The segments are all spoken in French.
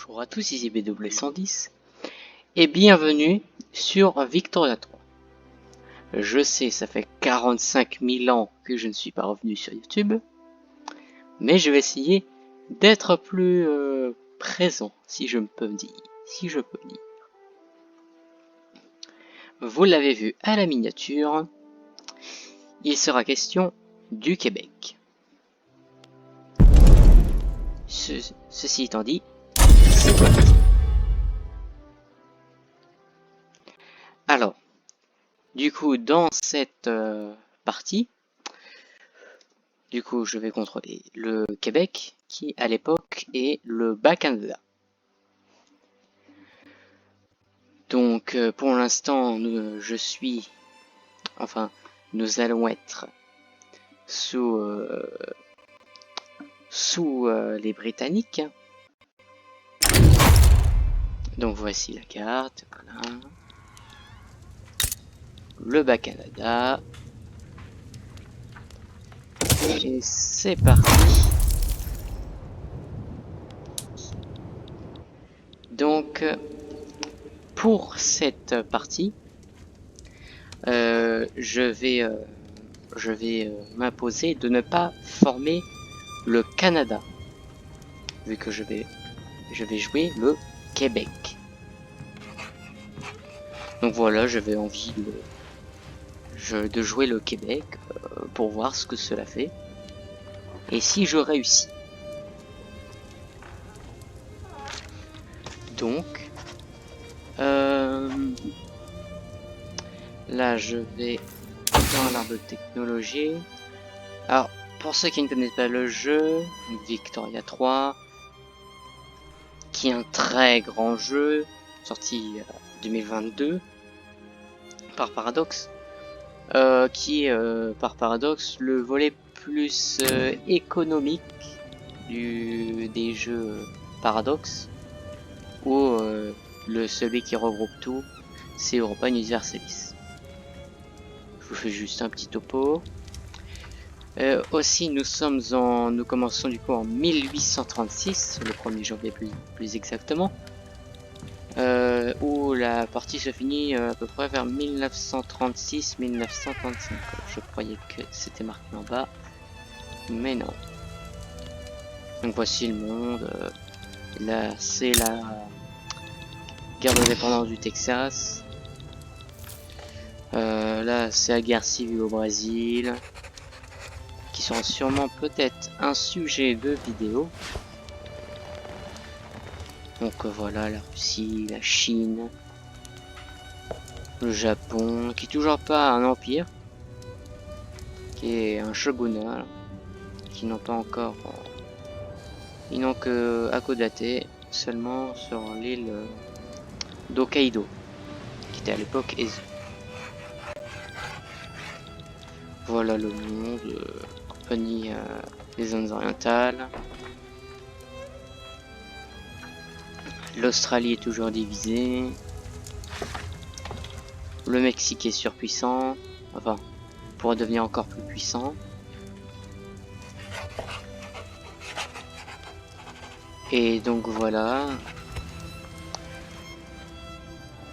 Bonjour à tous, ici BW110 et bienvenue sur Victoria 3. Je sais, ça fait 45 000 ans que je ne suis pas revenu sur YouTube, mais je vais essayer d'être plus présent, si je peux dire. Vous l'avez vu à la miniature, il sera question du Québec. Ceci étant dit, c'est parti. Alors, du coup, dans cette partie, je vais contrôler le Québec, qui à l'époque est le Bas-Canada. Donc, pour l'instant, nous allons être sous les Britanniques. Donc, voici la carte, voilà. Le Bas-Canada. Et c'est parti. Donc, pour cette partie, je vais m'imposer de ne pas former le Canada, vu que je vais jouer le Québec. Donc voilà, j'avais envie de jouer le Québec pour voir ce que cela fait. Et si je réussis. Donc, là je vais dans l'arbre de technologie. Alors, pour ceux qui ne connaissent pas le jeu, Victoria 3, qui est un très grand jeu, sorti 2022, par Paradox, qui est par Paradox le volet plus économique des jeux Paradox, ou celui qui regroupe tout, c'est Europa Universalis. Je vous fais juste un petit topo. Aussi, nous commençons du coup en 1836, le 1er janvier plus exactement, où la partie se finit à peu près vers 1936-1935. Je croyais que c'était marqué en bas, mais non. Donc voici le monde. Là, c'est la guerre d'indépendance du Texas. Là, c'est la guerre civile au Brésil, qui sera sûrement peut-être un sujet de vidéo. Donc voilà, la Russie, la Chine, le Japon, qui est toujours pas un empire, qui est un shogunat, qui n'ont pas encore, ils n'ont que Hakodate seulement sur l'île d'Hokkaido, qui était à l'époque Ezu. Voilà le monde, compagnie des zones orientales. L'Australie est toujours divisée. Le Mexique est surpuissant, enfin, pourra devenir encore plus puissant. Et donc voilà.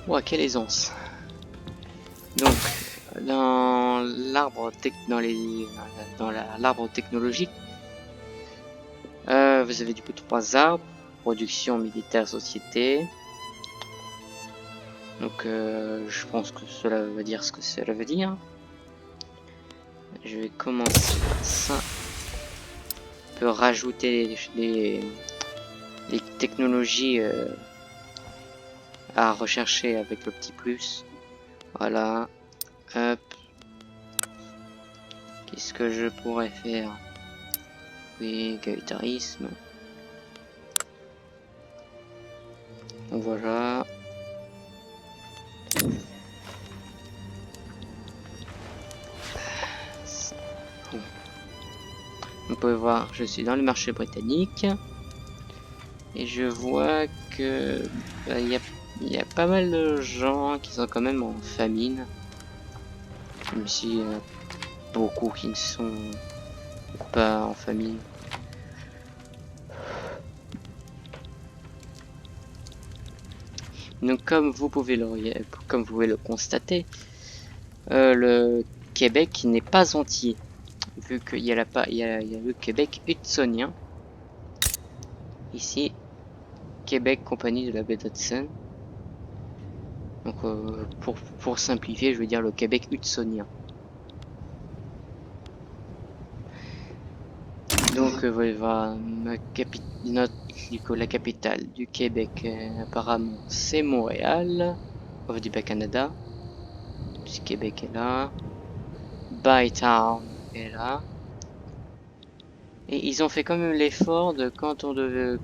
Ouah, quelle aisance. Donc, dans l'arbre technologique, vous avez du coup 3 arbres: production, militaire, société. Donc je pense que cela veut dire ce que cela veut dire. Je vais commencer par ça. On peut rajouter des technologies à rechercher avec le petit plus. Voilà. Hop. Qu'est-ce que je pourrais faire? Oui, égalitarisme. Donc voilà. Vous pouvez voir, je suis dans le marché britannique et je vois que il y a pas mal de gens qui sont quand même en famine, même si beaucoup qui ne sont pas en famine. Donc comme vous pouvez le constater, le Québec n'est pas entier, vu qu'il y a il y a le Québec hudsonien. Ici, Québec, compagnie de la baie d'Hudson. Donc pour simplifier, je vais dire le Québec hudsonien. Donc voilà, la capitale du Québec, apparemment, c'est Montréal. Du Canada. Du Québec est là. Bytown est là. Et ils ont fait quand même l'effort de quand on devait,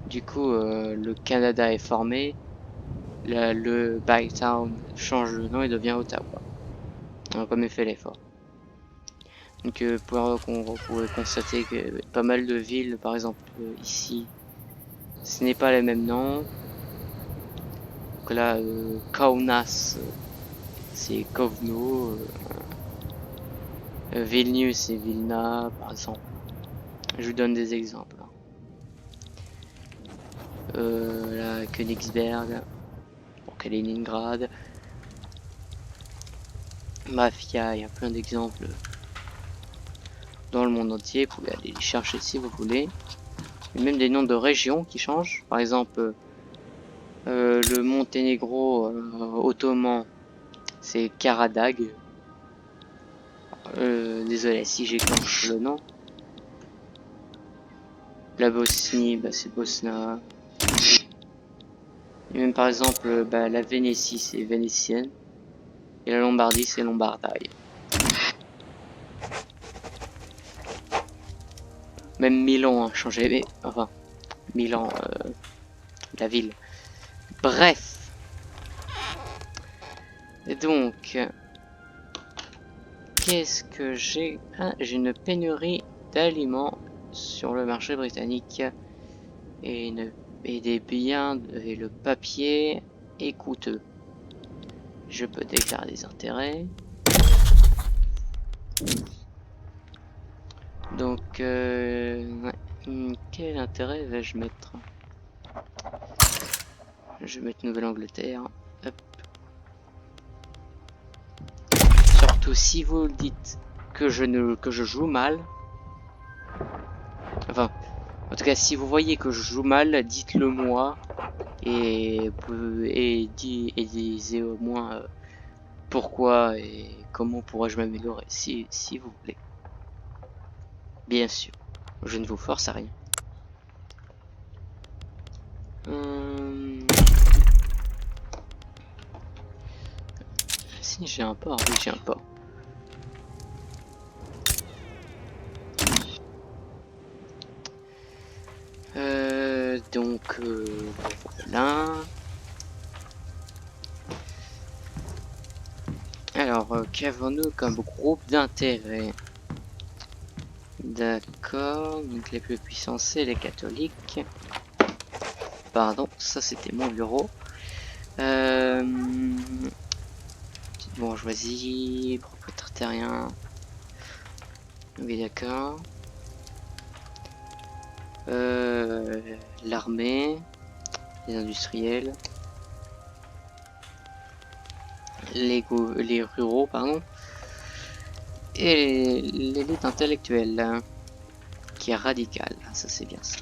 du coup le Canada est formé, le Bytown change de nom et devient Ottawa. On a quand même fait l'effort. Donc on pourrait constater que pas mal de villes, par exemple ici, ce n'est pas les mêmes noms. Donc là, Kaunas, c'est Kovno, Vilnius c'est Vilna, par exemple. Je vous donne des exemples. La Königsberg, pour Kaliningrad. Bref, il y a plein d'exemples dans le monde entier. Vous pouvez aller les chercher si vous voulez. Il y a même des noms de régions qui changent. Par exemple, le Monténégro ottoman, c'est Karadag. Désolé si j'écorche le nom. La Bosnie, bah, c'est Bosna. Et même par exemple, bah, la Vénétie, c'est vénitienne. Et la Lombardie, c'est Lombardaille. Même Milan a changé, mais enfin, Milan, la ville. Bref. Et donc, qu'est-ce que j'ai? Ah, j'ai une pénurie d'aliments sur le marché britannique. Et, des biens, et le papier est coûteux. Je peux déclarer des intérêts. Donc, ouais. Quel intérêt vais-je mettre? Je vais mettre Nouvelle-Angleterre. Hop. Surtout si vous dites que je joue mal. Enfin, en tout cas, si vous voyez que je joue mal, dites-le moi. Et disez au moins pourquoi et comment pourrais-je m'améliorer si vous voulez. Bien sûr, je ne vous force à rien. Si j'ai un port, oui j'ai un port. Donc voilà. Alors, qu'avons-nous comme groupe d'intérêt? D'accord, donc les plus puissants c'est les catholiques. Pardon, ça c'était mon bureau. Petite bourgeoisie, propriétaire terrien. Oui, d'accord. L'armée, les industriels, les ruraux, pardon, et l'élite intellectuelle, hein, qui est radicale. Ça c'est bien ça.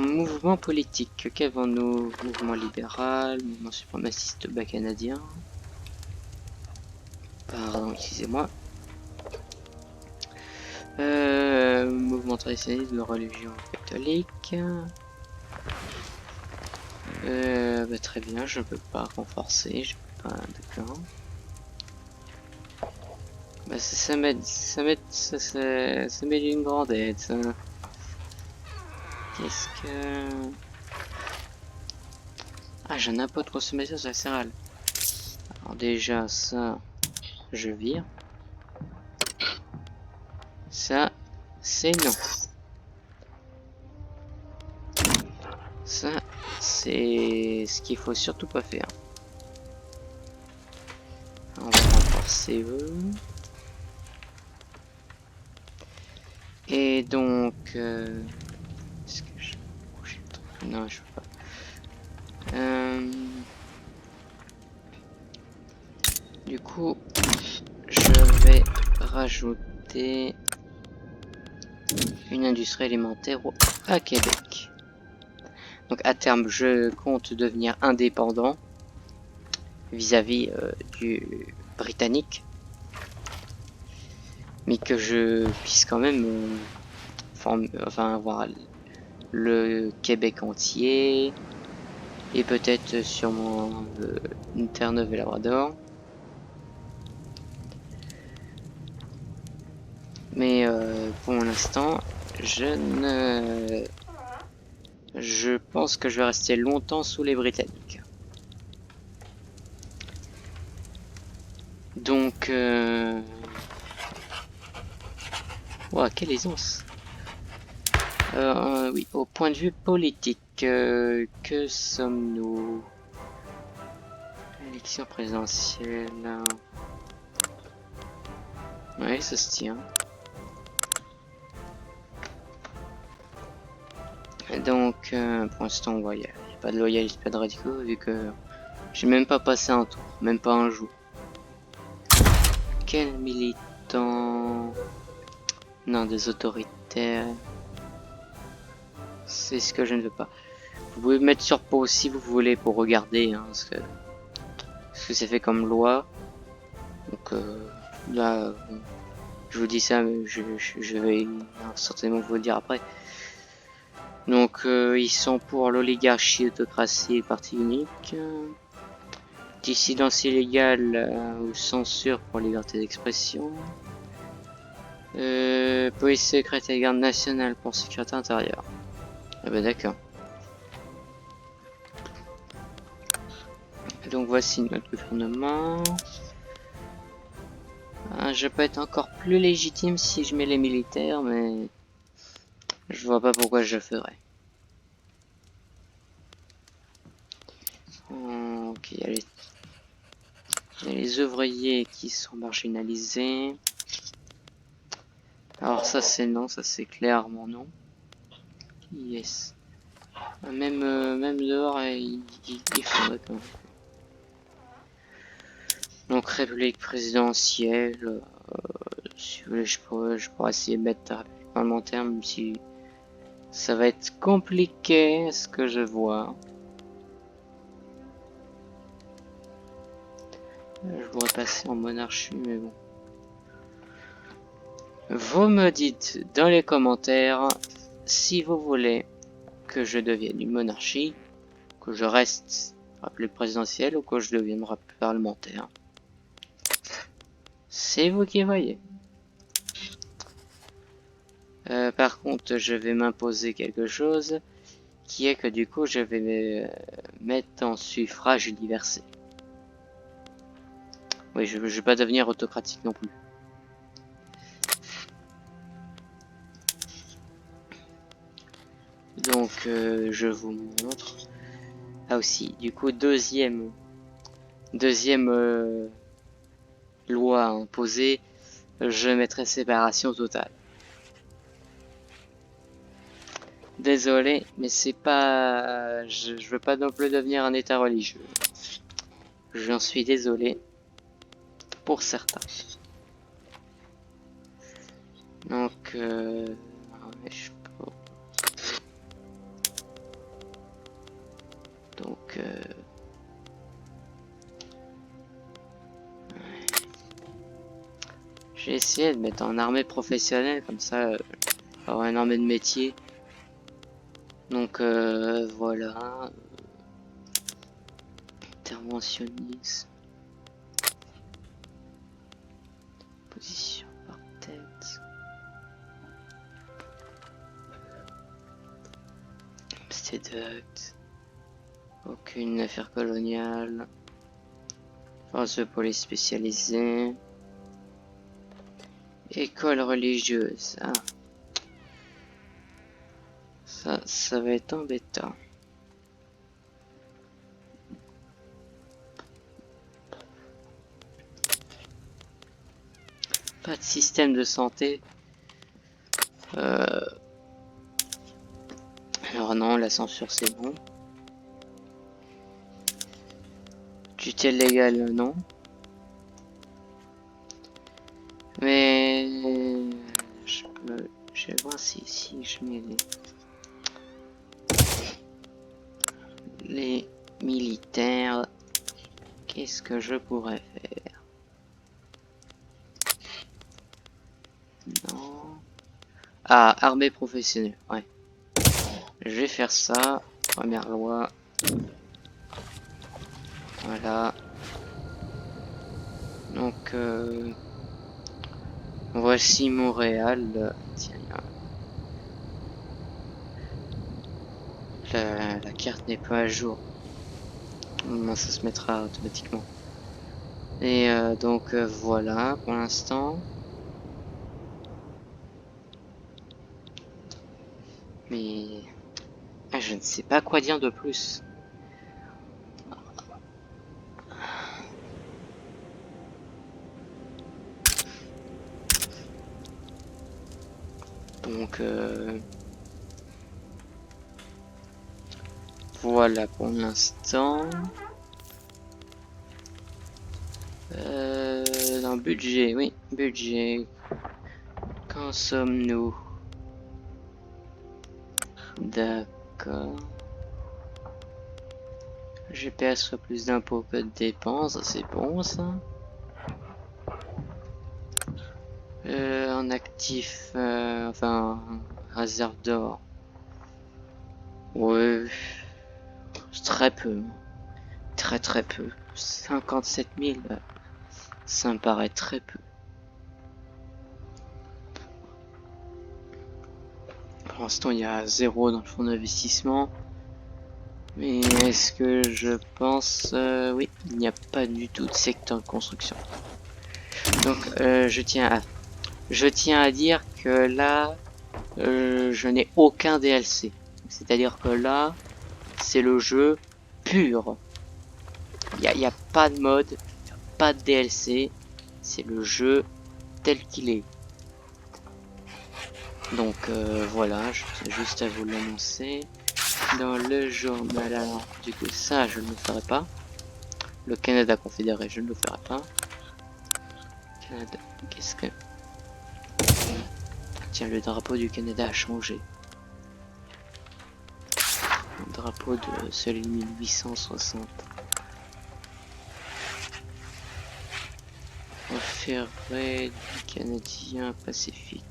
Mouvement politique, qu'avons-nous? Mouvement libéral, mouvement suprémaciste bas canadien. Pardon, excusez-moi. Mouvement traditionnaliste de religion catholique. Bah, très bien, je ne peux pas renforcer, je peux pas, d'accord. Bah, ça m'aide d'une grande aide, ça. Qu'est-ce que... Ah, j'ai un impôt de consommation sur la céréale. Alors déjà, ça, je vire. Ça, c'est non. Ça, c'est ce qu'il faut surtout pas faire. On va renforcer eux. Et donc, est-ce que Non, je peux pas. Du coup, je vais rajouter une industrie alimentaire à Québec. Donc à terme, je compte devenir indépendant vis-à-vis du britannique, mais que je puisse quand même enfin avoir le Québec entier et peut-être sûrement une Terre-Neuve et Labrador. Mais pour l'instant, je pense que je vais rester longtemps sous les Britanniques. Donc, ouah, quelle aisance! Oui, au point de vue politique, que sommes-nous? Élection présidentielle. Ouais, ça se tient. Donc, pour l'instant, il n'y a pas de loyalistes, pas de radicaux, vu que j'ai même pas passé un tour, même pas un jour. Quel militant? Non, des autoritaires. C'est ce que je ne veux pas. Vous pouvez mettre sur pause si vous voulez pour regarder hein, ce que c'est fait comme loi. Donc là, je vous dis ça, mais je vais certainement vous le dire après. Donc ils sont pour l'oligarchie, autocratie et parti unique. Dissidence illégale ou censure pour liberté d'expression. Police secrète et garde nationale pour sécurité intérieure. Ah bah d'accord. Donc voici notre gouvernement. Je peux être encore plus légitime si je mets les militaires, mais je vois pas pourquoi je le ferais. Ok, il y a les ouvriers qui sont marginalisés. Alors ça c'est non, ça c'est clairement non. Yes. Même dehors, ils font d'accord. Donc république présidentielle. Si vous voulez, je pourrais essayer de mettre la république parlementaire, même si ça va être compliqué, ce que je vois. Je pourrais passer en monarchie, mais bon. Vous me dites dans les commentaires si vous voulez que je devienne une monarchie, que je reste république présidentielle ou que je devienne république parlementaire. C'est vous qui voyez. Par contre, je vais m'imposer quelque chose qui est que du coup, je vais me mettre en suffrage universel. Oui, je vais pas devenir autocratique non plus. Donc, je vous montre. Ah aussi, du coup, deuxième loi imposée, je mettrai séparation totale. Désolé, mais c'est pas... Je veux pas non plus devenir un état religieux. J'en suis désolé. Pour certains. Donc... je peux... Donc... J'ai essayé de mettre en armée professionnelle, comme ça, avoir une armée de métier. Donc voilà. Interventionnisme. Position par tête. Séduct. Aucune affaire coloniale. Force de police spécialisée. École religieuse. Ah. Ça va être embêtant. Pas de système de santé. Alors non, la censure c'est bon. Tutelle légale, non. Mais je vais voir si je mets les militaires. Qu'est-ce que je pourrais faire? Non. Ah, armée professionnelle, ouais. Je vais faire ça. Première loi. Voilà. Donc, voici Montréal. Tiens, la carte n'est pas à jour. Non, ça se mettra automatiquement. Et donc, voilà pour l'instant. Mais je ne sais pas quoi dire de plus. Donc, voilà pour l'instant. Dans budget, oui, budget. Qu'en sommes-nous? D'accord. GPS soit plus d'impôts que de dépenses, c'est bon ça. En actif, enfin, réserve d'or. Ouais, c'est très peu. Très peu. 57 000, ça me paraît très peu. Pour l'instant, il y a 0 dans le fonds d'investissement. Mais est-ce que je pense... oui, il n'y a pas du tout de secteur de construction. Donc, je tiens à dire que là, je n'ai aucun DLC. C'est-à-dire que là, c'est le jeu pur. Il n'y a pas de mode, pas de DLC. C'est le jeu tel qu'il est. Donc voilà, je tiens juste à vous l'annoncer. Dans le journal, alors du coup ça je ne le ferai pas. Le Canada confédéré, je ne le ferai pas. Canada, qu'est-ce que... Tiens, le drapeau du Canada a changé. Le drapeau de celui de 1860. Référé du Canadien Pacifique.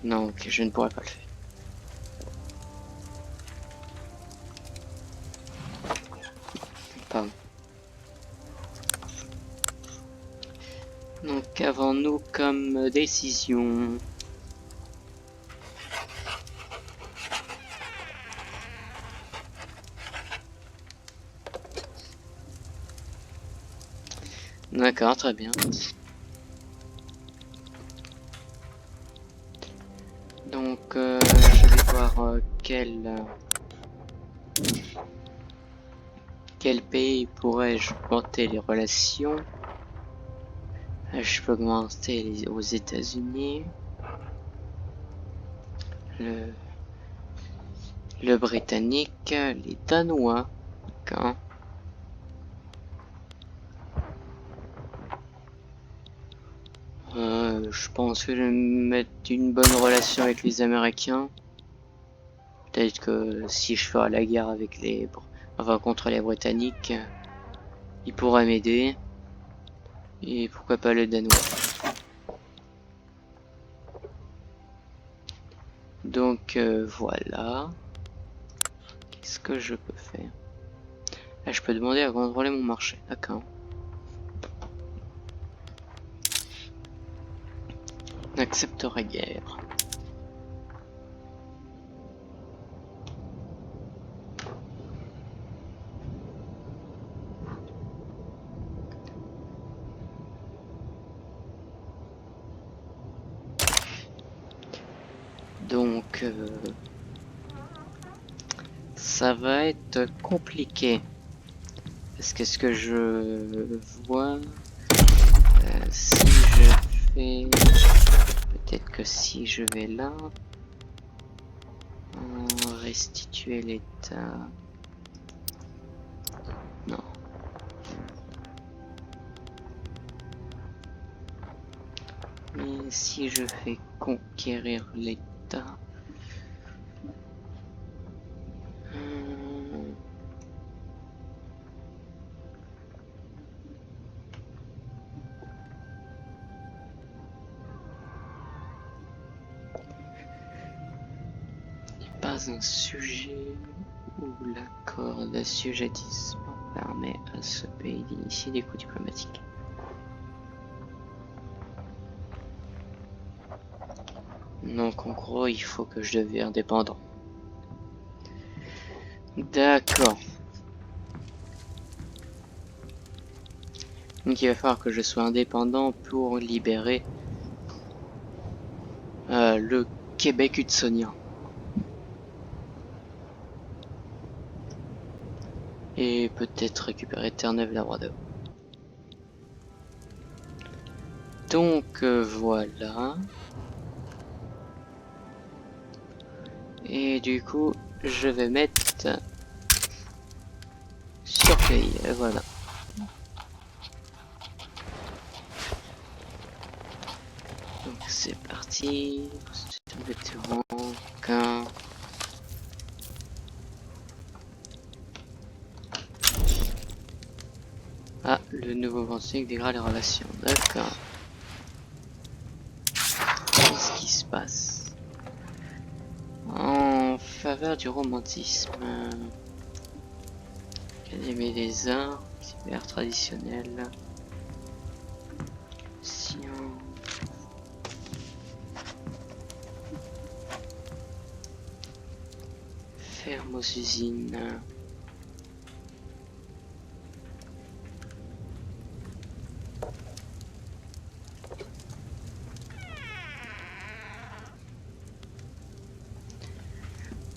Non, ok, je ne pourrais pas le faire. Pardon. Donc, qu'avons-nous comme décision? D'accord, très bien. Donc, je vais voir quel pays pourrais-je augmenter les relations. Je peux augmenter aux États-Unis, le Britannique, les Danois. D'accord. Je pense que je vais me mettre une bonne relation avec les Américains. Peut-être que si je ferai la guerre avec enfin contre les Britanniques, ils pourraient m'aider. Et pourquoi pas le Danois. Donc voilà. Qu'est-ce que je peux faire? Là, je peux demander à contrôler mon marché. D'accord. N'accepterai guère. Donc, ça va être compliqué. Parce que ce que je vois, si je fais... Peut-être que si je vais là... Restituer l'état... Non. Mais si je fais conquérir l'état... Pas un sujet où l'accord d'assujettissement permet à ce pays d'initier des coups diplomatiques. Donc en gros, il faut que je devienne indépendant. D'accord. Donc il va falloir que je sois indépendant pour libérer le Québec hudsonien. Et peut-être récupérer Terre-Neuve-Labrador. Donc voilà. Et du coup, je vais mettre sur pays, voilà. Donc c'est parti. C'est un vétéran. Qu'un. Ah, le nouveau Brunswick dégrade les relations. D'accord. Qu'est-ce qui se passe? En faveur du romantisme. Académie des arts, cyber traditionnel. Science. Ferme aux usines.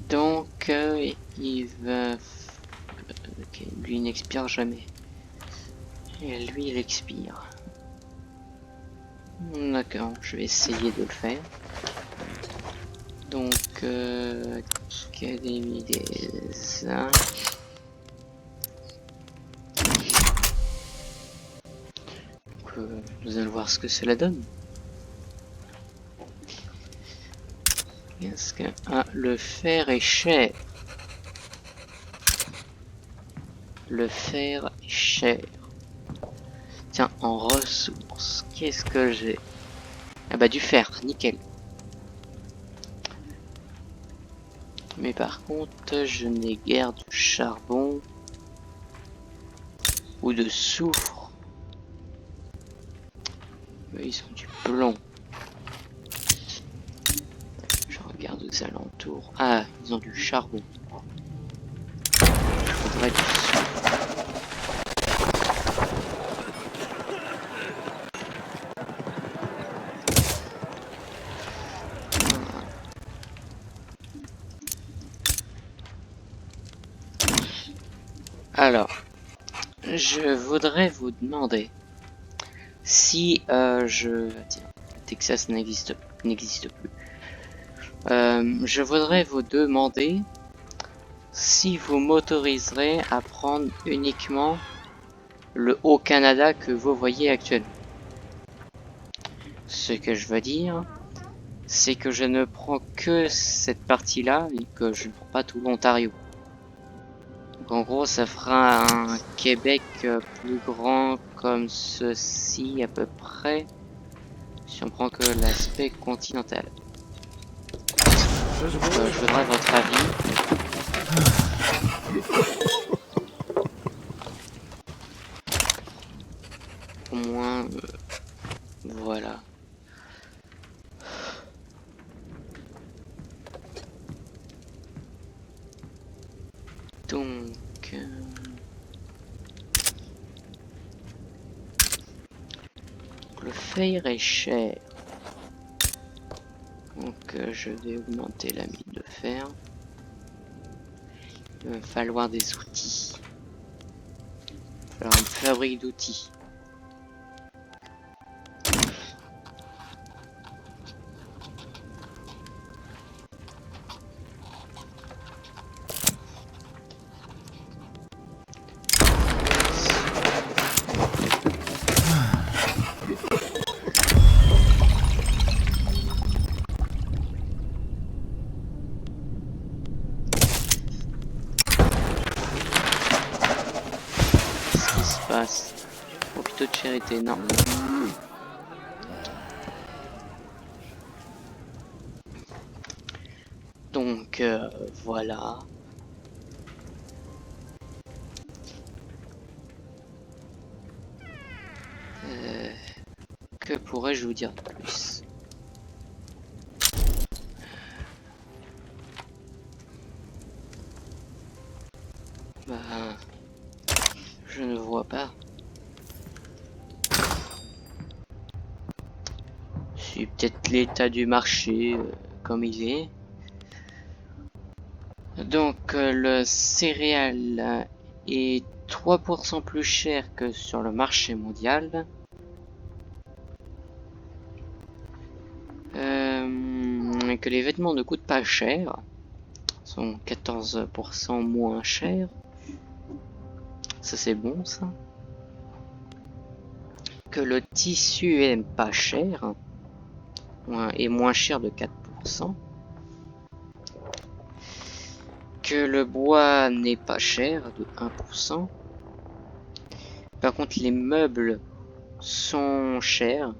Donc, il va... Ok, lui il n'expire jamais. Et lui il expire. D'accord, je vais essayer de le faire. Donc, Académie des Arts. Donc, nous allons voir ce que cela donne. Qu'est-ce que... Ah, le fer est cher. Le fer est cher. Tiens, en ressources, qu'est-ce que j'ai? Ah bah du fer, nickel. Mais par contre, je n'ai guère de charbon ou de soufre. Mais ils ont du plomb. Je regarde aux alentours. Ah, ils ont du charbon. Je voudrais du soufre. Alors, je voudrais vous demander si tiens, Texas n'existe plus. Je voudrais vous demander si vous m'autoriserez à prendre uniquement le Haut-Canada que vous voyez actuellement. Ce que je veux dire, c'est que je ne prends que cette partie-là et que je ne prends pas tout l'Ontario. Donc en gros, ça fera un Québec plus grand comme ceci à peu près, si on prend que l'aspect continental. Je voudrais votre avis. Au moins, voilà. Donc... le fer est cher. Donc je vais augmenter la mine de fer. Il va falloir des outils. Il va falloir une fabrique d'outils. passe? Hôpitaux de charité, non. Donc voilà. Que pourrais-je vous dire de plus? Bah, je ne vois pas. C'est peut-être l'état du marché comme il est. Donc le céréal est 3% plus cher que sur le marché mondial. Que les vêtements ne coûtent pas cher, sont 14% moins chers. Ça c'est bon ça. Que le tissu est pas cher, est moins cher de 4%. Que le bois n'est pas cher de 1%. Par contre les meubles sont chers.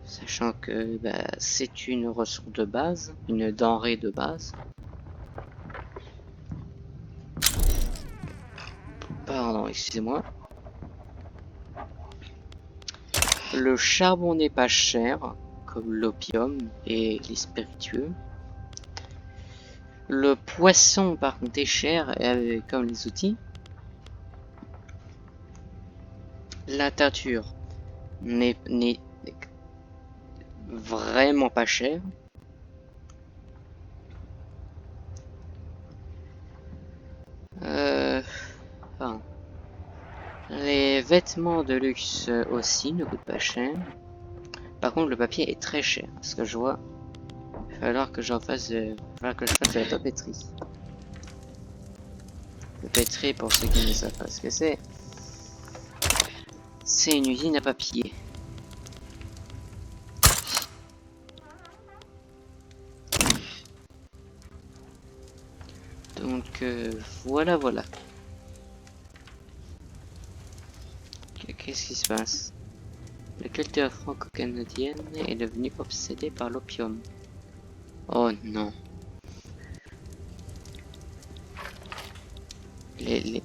Sachant que c'est une ressource de base, une denrée de base. Pardon, excusez-moi. Le charbon n'est pas cher, comme l'opium et les spiritueux. Le poisson, par contre, est cher, comme les outils. La teinture n'est vraiment pas chère. Enfin, les vêtements de luxe aussi ne coûtent pas cher. Par contre, le papier est très cher, parce que je vois. Il va falloir que j'en fasse, que je fasse de la papeterie. Papeterie, pour ceux qui ne savent pas ce que c'est une usine à papier. Donc voilà. Qu'est-ce qui se passe? La culture franco-canadienne est devenue obsédée par l'opium. Oh non. Les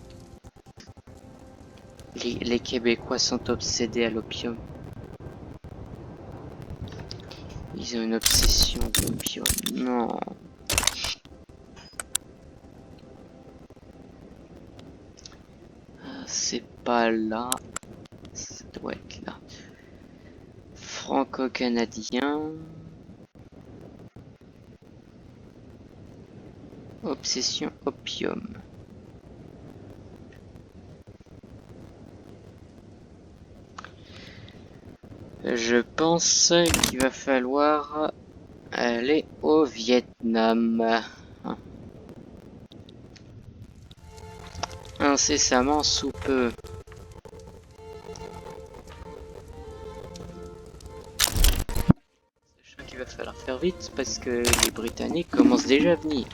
Québécois sont obsédés à l'opium. Ils ont une obsession de l'opium. Non. C'est pas là. Ça doit être là. Franco-canadien. Obsession opium. Je pense qu'il va falloir aller au Vietnam. Incessamment sous peu. Sachant qu'il va falloir faire vite parce que les Britanniques commencent déjà à venir.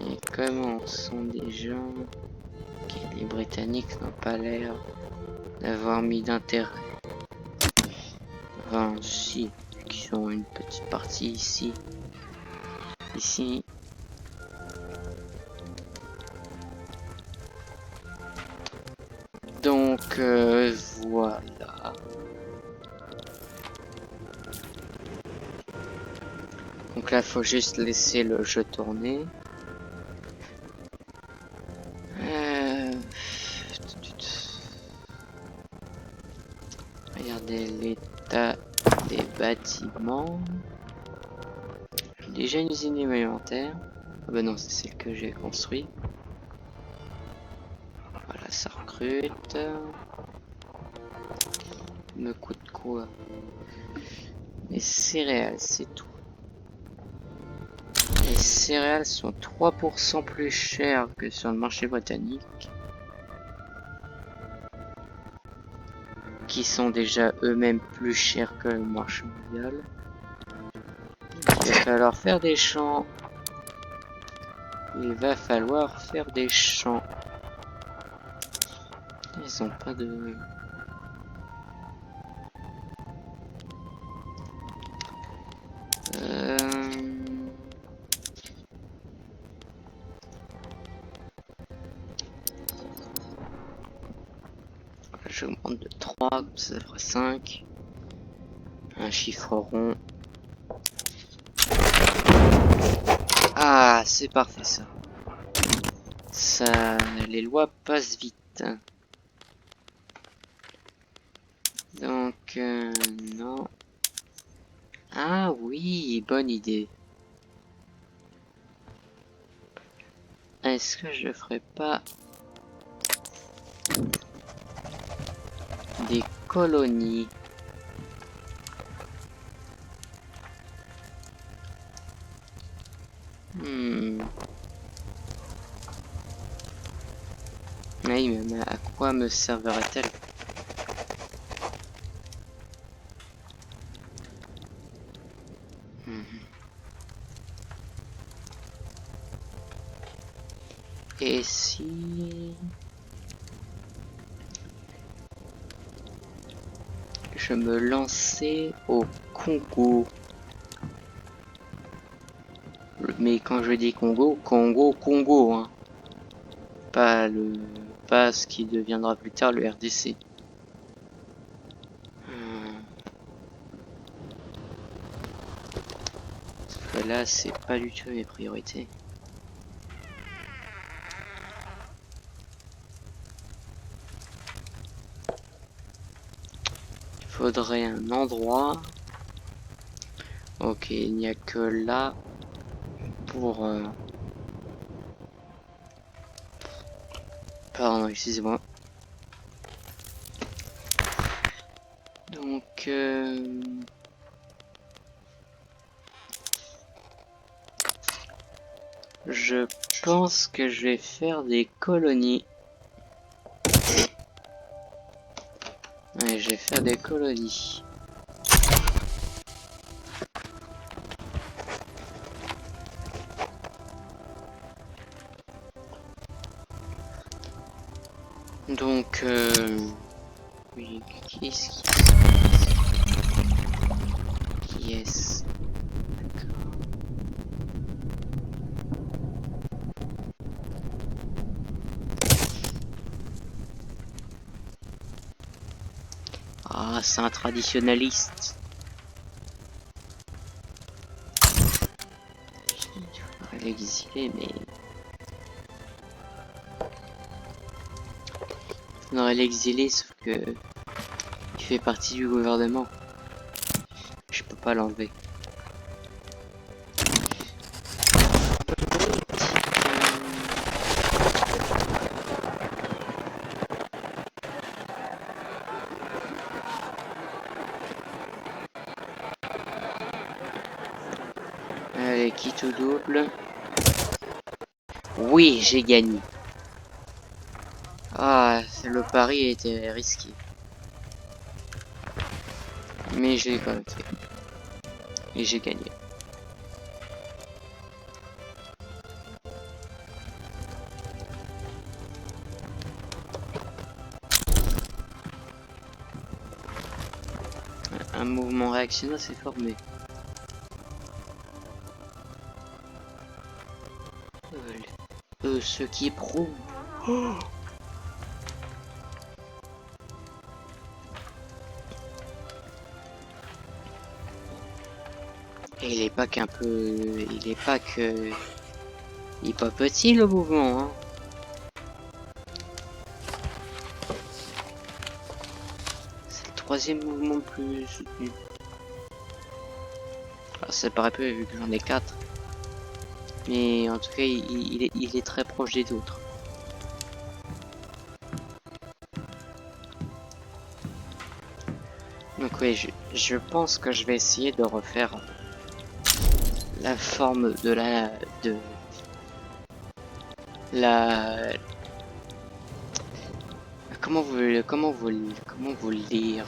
Et comment sont des gens qui les Britanniques n'ont pas l'air d'avoir mis d'intérêt. Enfin, si, qui sont une petite partie ici. Ici. Donc voilà. Donc là, faut juste laisser le jeu tourner. Regardez l'état des bâtiments. J'ai déjà une usine alimentaire. Ah bah non, c'est celle que j'ai construite. Voilà, ça recrute. Me coûte quoi? Les céréales, c'est tout. Les céréales sont 3% plus chères que sur le marché britannique. Qui sont déjà eux-mêmes plus chers que le marché mondial. Il va falloir faire des champs. Il va falloir faire des champs. Ils ont pas de... J'augmente de 3, comme ça fera 5. Un chiffre rond. Ah, c'est parfait ça. Ça, les lois passent vite. Donc, non. Ah oui, bonne idée. Est-ce que je ferais pas des colonies? Oui, mais à quoi me servira-t-elle? Et si... je me lançais au Congo? Mais quand je dis Congo, Congo, hein. Pas ce qui deviendra plus tard le RDC. Parce que là, c'est pas du tout mes priorités. Il faudrait un endroit. Ok, il n'y a que là pour... Pardon, excusez-moi. Donc... je pense que je vais faire des colonies. Ouais, je vais faire des colonies. Donc, oui, qui est-ce qui est-ce? Ah, c'est un traditionnaliste. Il faudrait l'exiler, mais... il faudrait l'exiler, sauf que... il fait partie du gouvernement. Je peux pas l'enlever. Allez, qui tout double? Oui, j'ai gagné. Ah, le pari était risqué. Mais j'ai quand même fait. Et j'ai gagné. Un mouvement réactionnaire s'est formé. Ce qui est pro. Oh, et il est pas qu'un peu... il est pas que... il est pas petit le mouvement, hein. C'est le troisième mouvement le plus soutenu. Alors, ça paraît peu vu que j'en ai 4. Mais en tout cas, il est très proche des autres. Donc oui, je pense que je vais essayer de refaire la forme de la... comment vous le lire?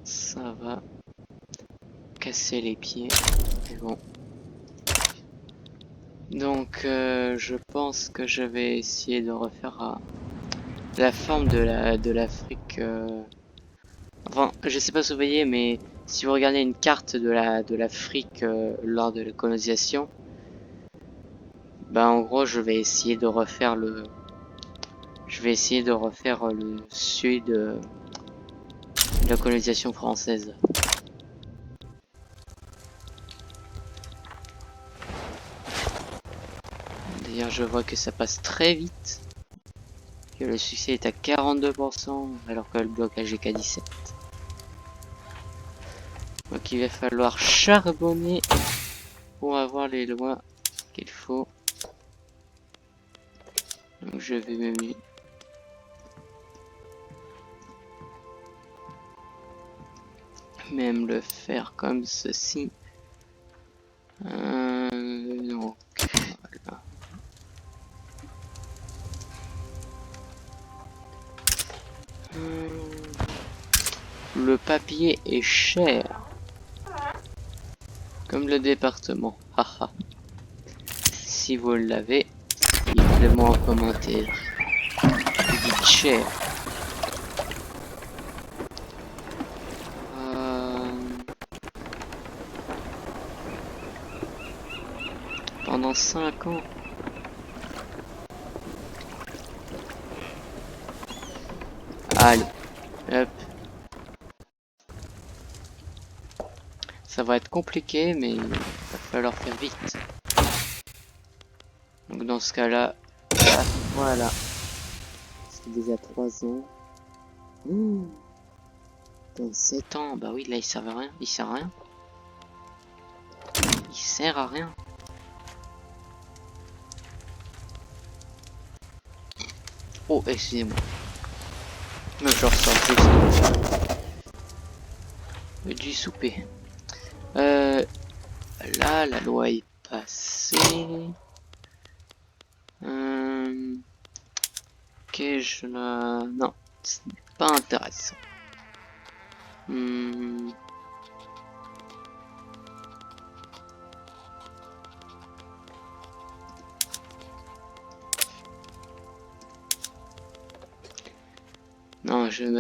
Ça va casser les pieds. Mais bon. Donc je pense que je vais essayer de refaire la forme de l'Afrique. Enfin, je sais pas si vous voyez, mais si vous regardez une carte de l'Afrique lors de la colonisation, ben en gros je vais essayer de refaire le sud de la colonisation française. D'ailleurs je vois que ça passe très vite, que le succès est à 42% alors que le blocage est qu'à 17%. Donc il va falloir charbonner pour avoir les lois qu'il faut. Donc je vais même le faire comme ceci. Donc voilà. Le papier est cher. Comme le département. Haha. Si vous l'avez, dites-le moi en commentaire. Vous dites cher. Pendant 5 ans. Allez. Hop. Ça va être compliqué, mais il va falloir faire vite. Donc dans ce cas-là, voilà. C'est déjà 3 ans. Dans 7 ans, bah oui, là il sert à rien. Il sert à rien. Il sert à rien. Oh, excusez-moi. Mais je ressors du souper. Là, la loi est passée. Ok, je la... Non, ce n'est pas intéressant.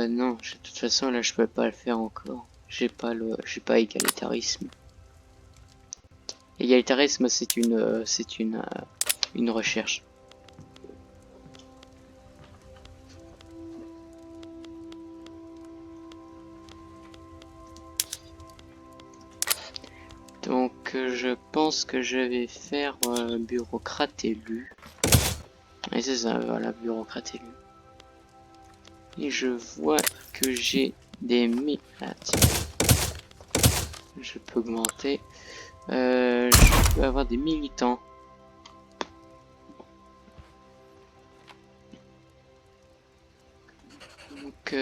Non, de toute façon, là, je peux pas le faire encore. J'ai pas égalitarisme. Égalitarisme, c'est une recherche. Donc, je pense que je vais faire bureaucrate élu. Et c'est ça, voilà, bureaucrate élu. Et je vois que j'ai des je peux augmenter. Je peux avoir des militants. Donc,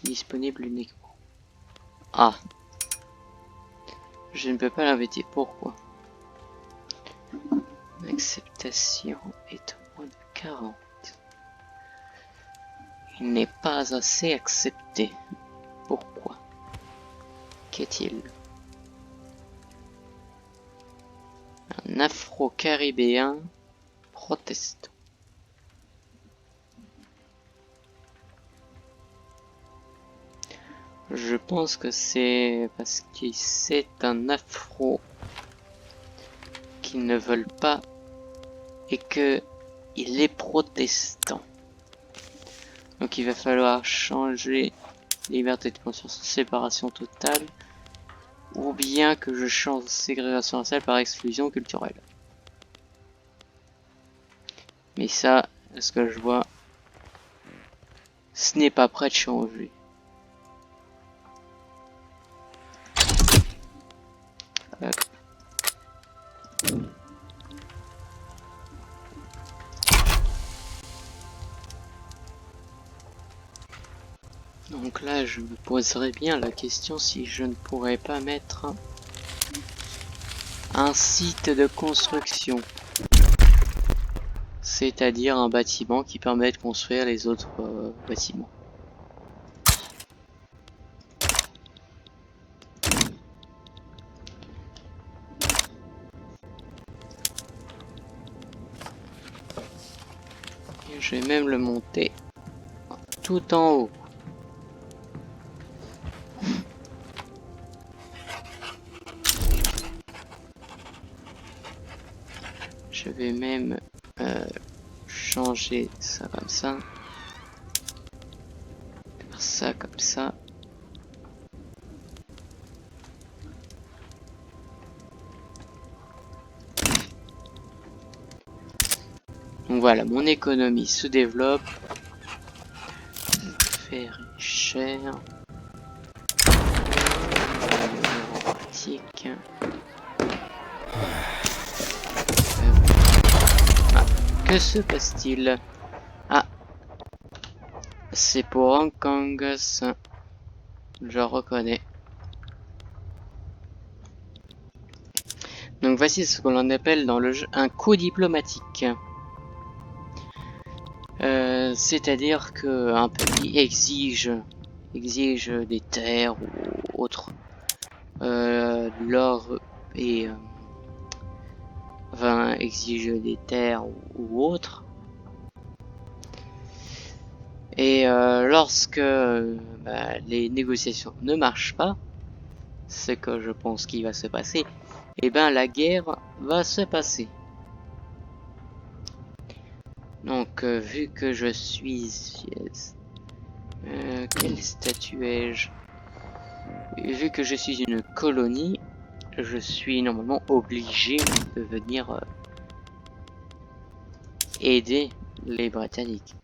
disponible uniquement. Ah. Je ne peux pas l'inviter. Pourquoi? L'acceptation est au moins de 40. Il n'est pas assez accepté. Pourquoi? Qu'est-il? Un afro-caribéen protestant. Je pense que c'est parce que c'est un afro qu'ils ne veulent pas et que il est protestant. Donc il va falloir changer liberté de conscience, séparation totale, ou bien que je change ségrégation raciale par exclusion culturelle. Mais ça, à ce que je vois, ce n'est pas prêt de changer. Hop. Donc là, je me poserais bien la question si je ne pourrais pas mettre un site de construction. C'est-à-dire un bâtiment qui permet de construire les autres bâtiments. Et je vais même le monter tout en haut. Je vais même changer ça comme ça. Faire ça comme ça. Donc voilà, mon économie se développe. Faire cher. Pratique. Ah, que se passe-t-il? Ah, c'est pour Hong Kong, ça. Je reconnais. Donc voici ce que l'on appelle dans le jeu un coup diplomatique. C'est-à-dire que un pays exige des terres ou autres, de l'or et enfin exige des terres ou autres. Et lorsque les négociations ne marchent pas, ce que je pense qu'il va se passer, et ben la guerre va se passer. Donc vu que je suis quel statut ai-je? Vu que je suis une colonie, je suis normalement obligé de venir aider les Britanniques.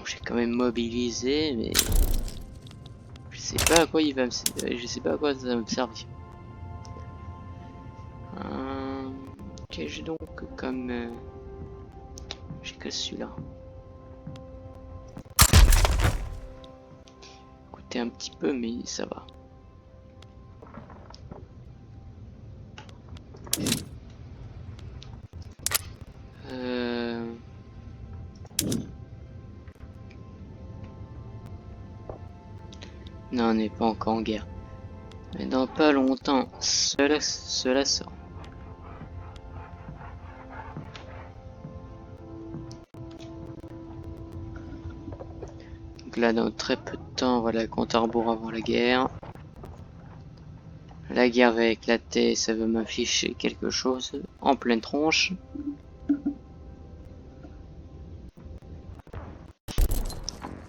J'ai quand même mobilisé, mais je sais pas à quoi il va me, je sais pas à quoi ça va me servir. Qu'ai-je donc comme j'ai que celui-là. Coûter un petit peu, mais ça va. Non, on n'est pas encore en guerre. Mais dans pas longtemps, cela sort. Donc là, dans très peu de temps, voilà, compte à rebours avant la guerre. La guerre va éclater, ça veut m'afficher quelque chose en pleine tronche.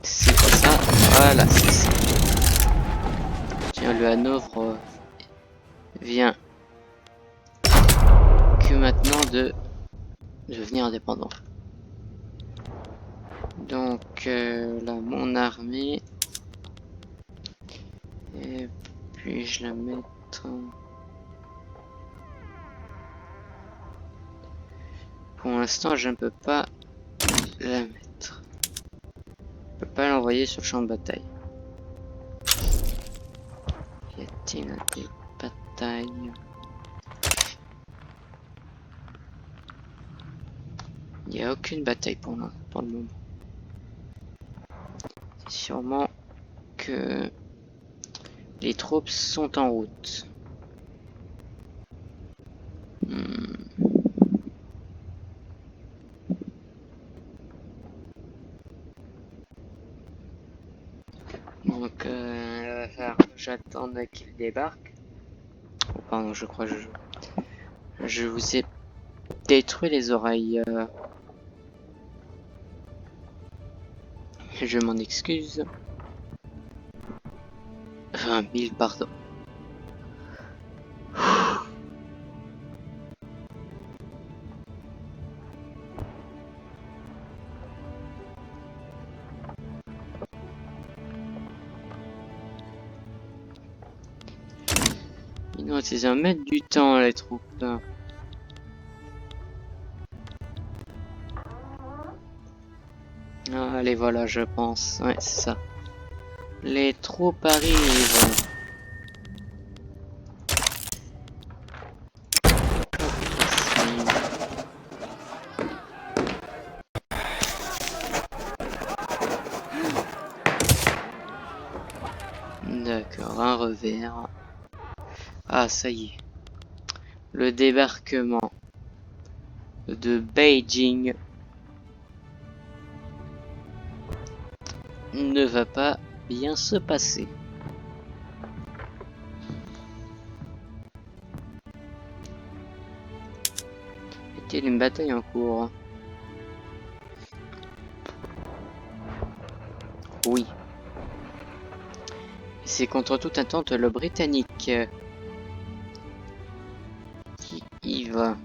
C'est pas ça, voilà, c'est ça. Tiens, le Hanovre vient que maintenant de devenir indépendant. Donc là, mon armée, et puis je la mettre. Pour l'instant, je ne peux pas la mettre. Je peux pas l'envoyer sur le champ de bataille. Y a-t-il des batailles? Il n'y a aucune bataille pour le moment. C'est sûrement que les troupes sont en route. Donc, va falloir que j'attende qu'il débarque. Oh, pardon, je crois que je vous ai détruit les oreilles. Je m'en excuse. Enfin, 1000 pardon. Non, c'est un mettre du temps les troupes là. Ah, allez, voilà, je pense. Ouais, c'est ça. Les troupes arrivent. D'accord, un revers. Ah, ça y est. Le débarquement de Beijing ne va pas bien se passer. Est-il une bataille en cours? Oui. C'est contre toute attente le Britannique qui y va.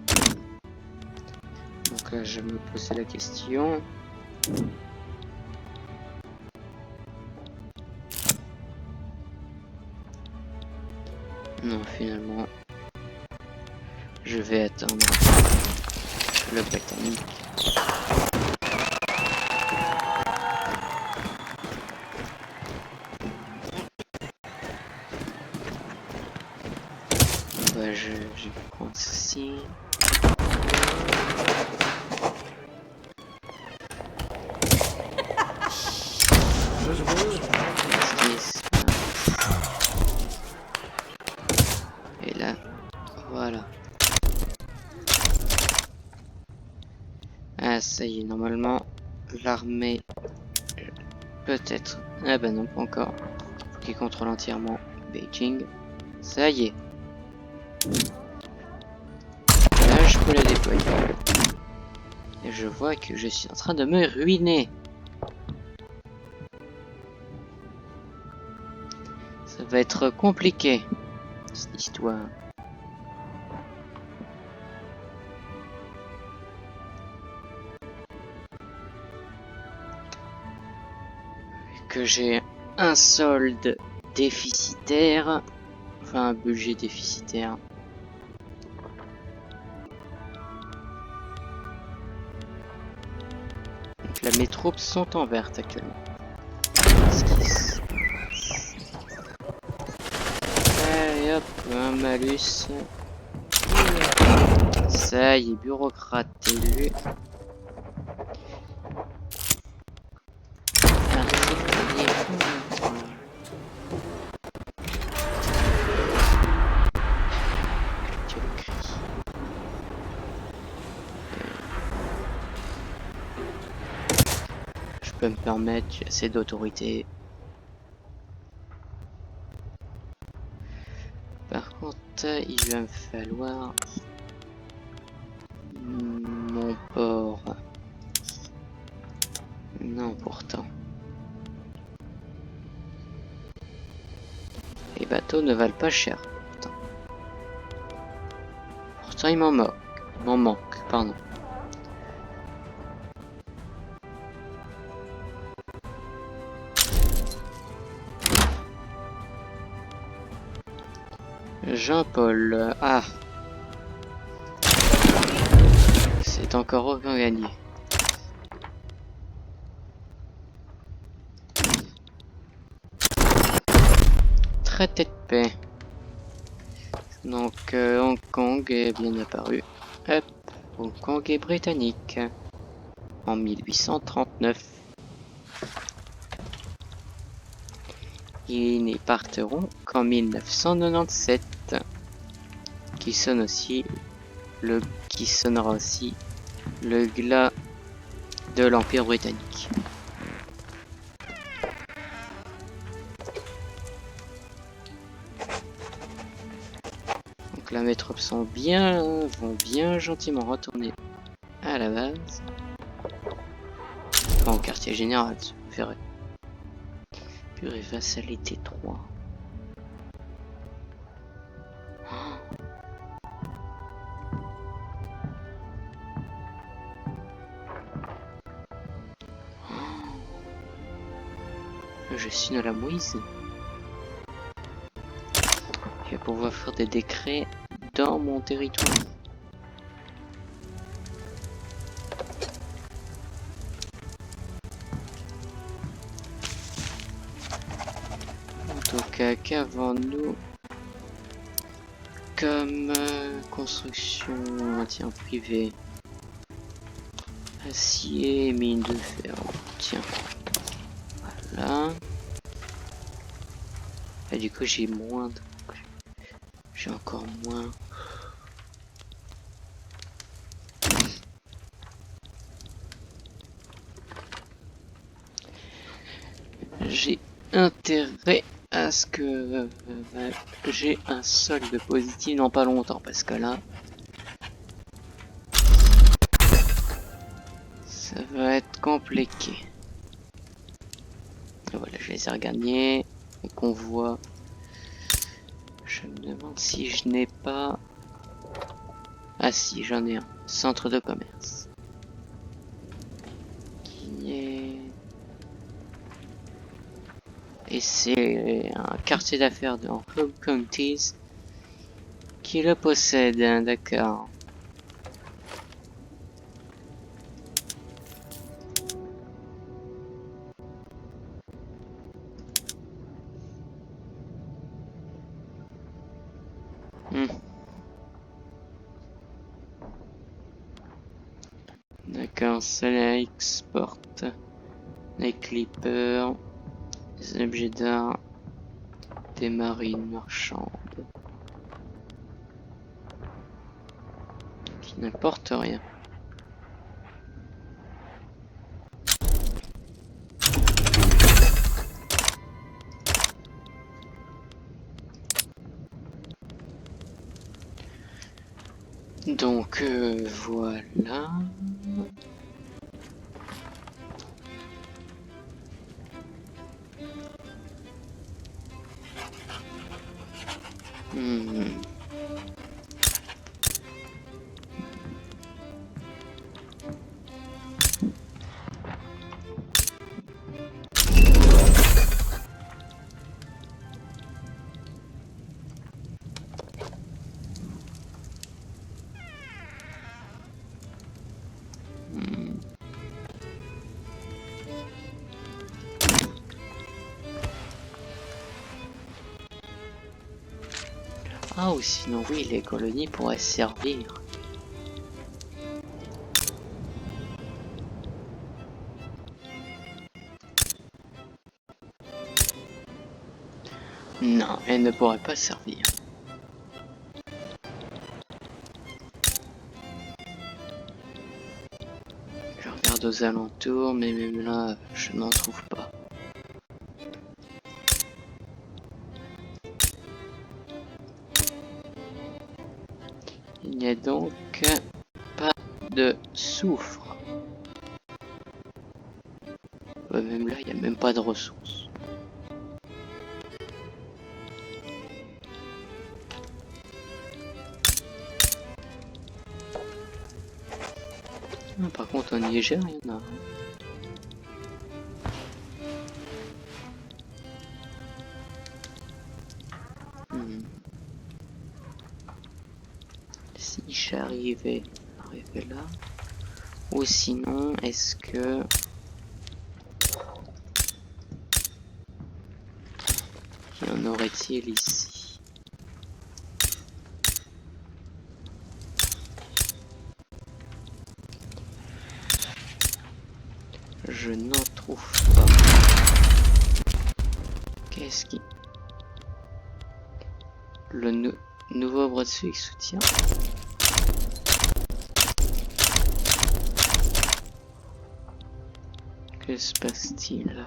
Donc là, je me posais la question. Non, finalement, je vais attendre le Britannique. Bah, je prends ceci. Et là, voilà. Ah, ça y est, normalement, l'armée peut-être. Ah bah non, pas encore. Faut qu'il contrôle entièrement Beijing. Ça y est. Là, je peux la déployer. Et je vois que je suis en train de me ruiner. Ça va être compliqué, cette histoire. Que j'ai un solde déficitaire. Enfin, un budget déficitaire. Donc là, mes troupes sont en verte actuellement. Allez hop, un malus. Ça y est, bureaucrate élu. Je peux me permettre, j'ai assez d'autorité. Par contre, il va me falloir mon port. Non, pourtant. Les bateaux ne valent pas cher. Pourtant, il m'en manque, pardon. Jean-Paul, ah, c'est encore aucun gagné. Traité de paix. Donc Hong Kong est bien apparu. Hop, Hong Kong est britannique. En 1839. Ils n'y partiront qu'en 1997. Qui sonnera aussi le glas de l'Empire britannique. Donc là, mes troupes vont bien gentiment retourner à la base. Enfin, au quartier général, si vous préférez. Purée, vassalité 3. Je suis dans la mouise. Je vais pouvoir faire des décrets dans mon territoire. En tout cas, qu'avons-nous comme construction tiens, privée? Acier, mine de fer. Tiens. Voilà. Et du coup j'ai moins de... J'ai encore moins. J'ai intérêt à ce que j'ai un solde positif dans pas longtemps, parce que là ça va être compliqué. Et voilà, je les ai regagnés. Les convois. Je me demande si je n'ai pas... Ah si, j'en ai un. Centre de commerce. Qui est... Et c'est un quartier d'affaires dans Home Counties qui le possède, hein, d'accord. D'accord, cela exporte les clippers, des objets d'art, des marines marchandes qui n'apportent rien. Donc voilà. Ah, ou sinon oui, les colonies pourraient servir. Non, elles ne pourraient pas servir. Je regarde aux alentours, mais même là, je n'en trouve pas. Il n'y a donc pas de soufre. Ouais, même là, il n'y a même pas de ressources. Ah, par contre, en Niger, il y en a. Si j'arrivais là, ou sinon, est-ce que y en aurait-il ici? Je n'en trouve pas. Qu'est-ce qui... Le Nouveau-Brunswick soutient. Que se passe-t-il?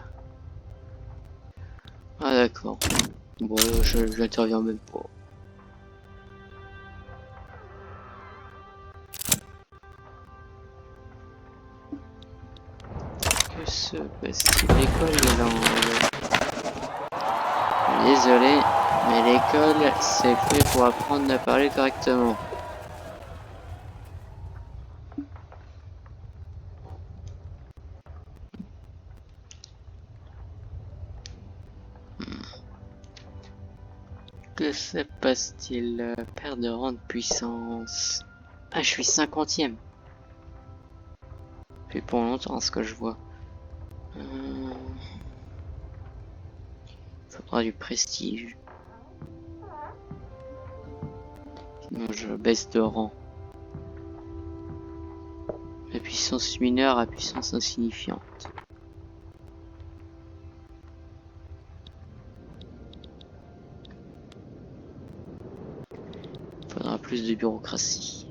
Ah d'accord. Bon, j'interviens même pas. Que se passe-t-il? L'école est là. Désolé, mais l'école c'est fait pour apprendre à parler correctement. Que se passe-t-il? Perte de rang de puissance. Ah, je suis 50e. Depuis pour longtemps ce que je vois. Faudra du prestige. Sinon je baisse de rang. De puissance mineure à puissance insignifiante. plus de bureaucratie.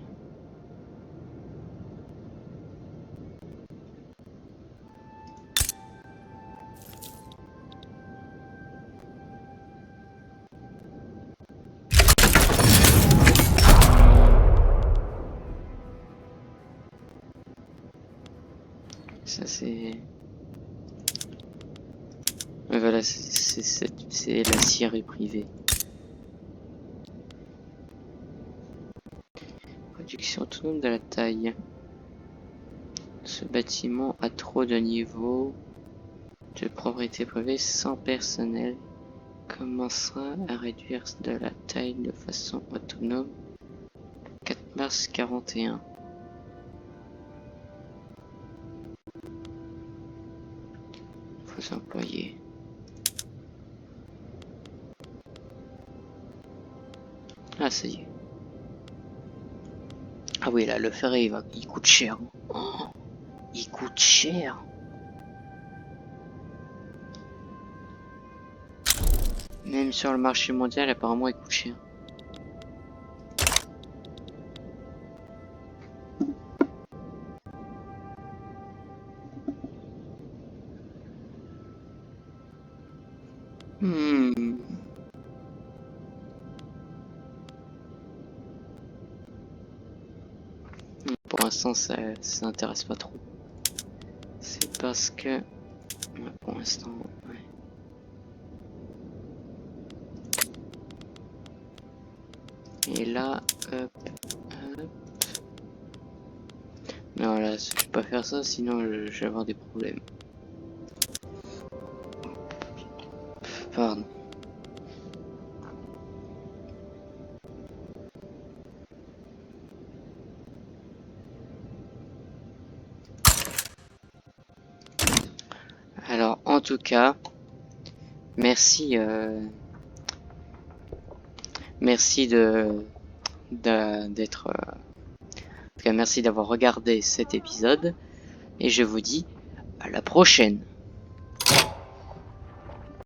Ça c'est... Voilà, c'est la scierie privée. Réduction autonome de la taille. Ce bâtiment a trop de niveaux de propriété privée sans personnel. Commencera à réduire de la taille de façon autonome. 4 mars 41. Faux employés. Ah, ça y est. Ah oui, là, le ferry, il coûte cher. Oh, il coûte cher. Même sur le marché mondial, apparemment, il coûte cher. Pour l'instant, ça n'intéresse pas trop. C'est parce que... Pour l'instant... Ouais. Et là, hop, hop. Non, là, je peux pas faire ça, sinon je vais avoir des problèmes. Pardon. Alors, en tout cas, merci, merci d'être, en tout cas, merci d'avoir regardé cet épisode, et je vous dis à la prochaine.